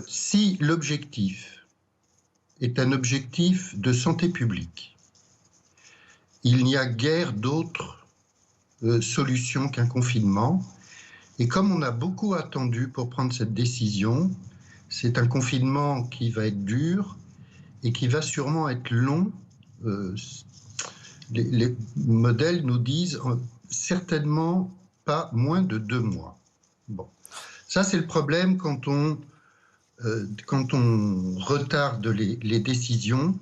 Si l'objectif est un objectif de santé publique, il n'y a guère d'autre solution qu'un confinement. Et comme on a beaucoup attendu pour prendre cette décision, c'est un confinement qui va être dur et qui va sûrement être long. Les modèles nous disent certainement pas moins de 2 mois. Bon. Ça, c'est le problème quand on retarde les décisions.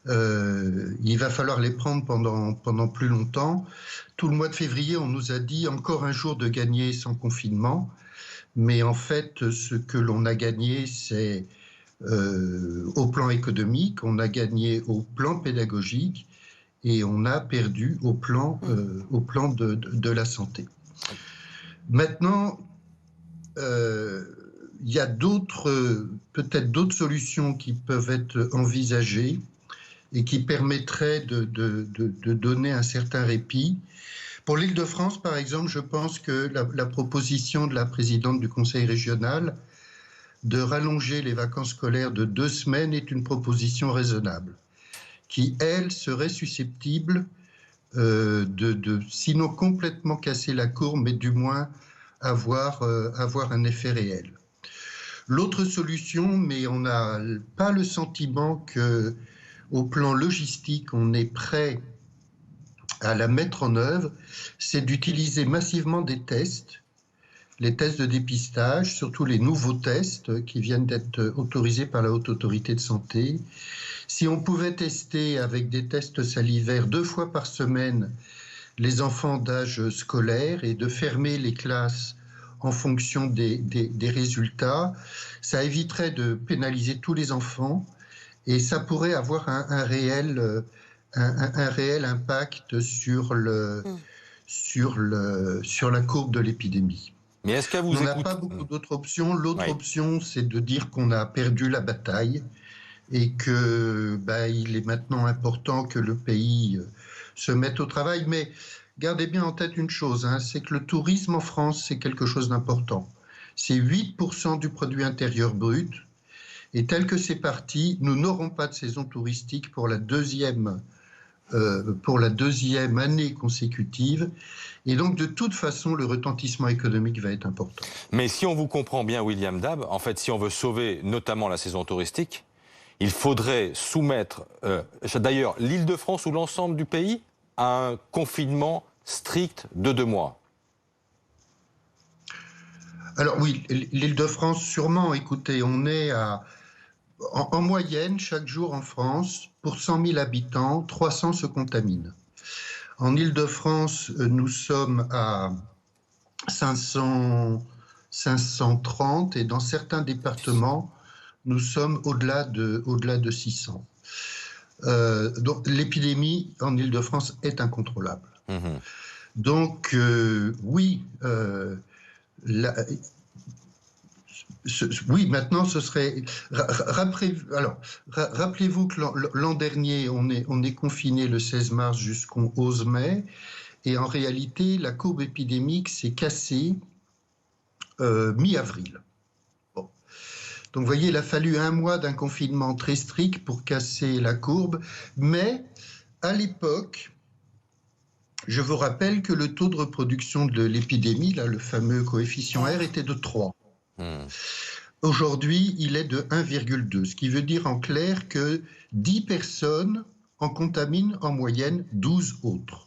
Il va falloir les prendre pendant plus longtemps. Tout le mois de février, on nous a dit encore un jour de gagner sans confinement. Mais en fait, ce que l'on a gagné, c'est au plan économique, on a gagné au plan pédagogique et on a perdu au plan de la santé. Maintenant, il y a peut-être d'autres solutions qui peuvent être envisagées et qui permettraient de donner un certain répit. Pour l'Île-de-France, par exemple, je pense que la proposition de la présidente du Conseil régional de rallonger les vacances scolaires de 2 semaines est une proposition raisonnable, qui, elle, serait susceptible sinon complètement casser la courbe, mais du moins avoir un effet réel. L'autre solution, mais on n'a pas le sentiment qu'au plan logistique, on est prêt à la mettre en œuvre, c'est d'utiliser massivement des tests, les tests de dépistage, surtout les nouveaux tests qui viennent d'être autorisés par la Haute Autorité de Santé. Si on pouvait tester avec des tests salivaires 2 fois par semaine les enfants d'âge scolaire et de fermer les classes en fonction des résultats, ça éviterait de pénaliser tous les enfants et ça pourrait avoir un réel impact sur la courbe de l'épidémie. Mais est-ce que vous on n'a pas beaucoup d'autres options. L'autre option, c'est de dire qu'on a perdu la bataille et que il est maintenant important que le pays se mette au travail. Mais gardez bien en tête une chose, c'est que le tourisme en France, c'est quelque chose d'important. C'est 8% du produit intérieur brut. Et tel que c'est parti, nous n'aurons pas de saison touristique pour la deuxième année consécutive. Et donc, de toute façon, le retentissement économique va être important. Mais si on vous comprend bien, William Dab, en fait, si on veut sauver notamment la saison touristique, il faudrait soumettre, d'ailleurs, l'Île-de-France ou l'ensemble du pays à un confinement strict de 2 mois. Alors oui, l'Île-de-France, sûrement. Écoutez, on est en moyenne, chaque jour en France, pour 100 000 habitants, 300 se contaminent. En Île-de-France, nous sommes à 530 et dans certains départements, nous sommes au-delà de 600. Donc l'épidémie en Île-de-France est incontrôlable. Donc oui, oui, maintenant ce serait. Rappelez-vous que l'an dernier, on est confiné le 16 mars jusqu'au 11 mai, et en réalité, la courbe épidémique s'est cassée mi-avril. Bon. Donc, vous voyez, il a fallu 1 mois d'un confinement très strict pour casser la courbe, mais à l'époque, je vous rappelle que le taux de reproduction de l'épidémie, là, le fameux coefficient R, était de 3. Aujourd'hui, il est de 1,2, ce qui veut dire en clair que 10 personnes en contaminent en moyenne 12 autres.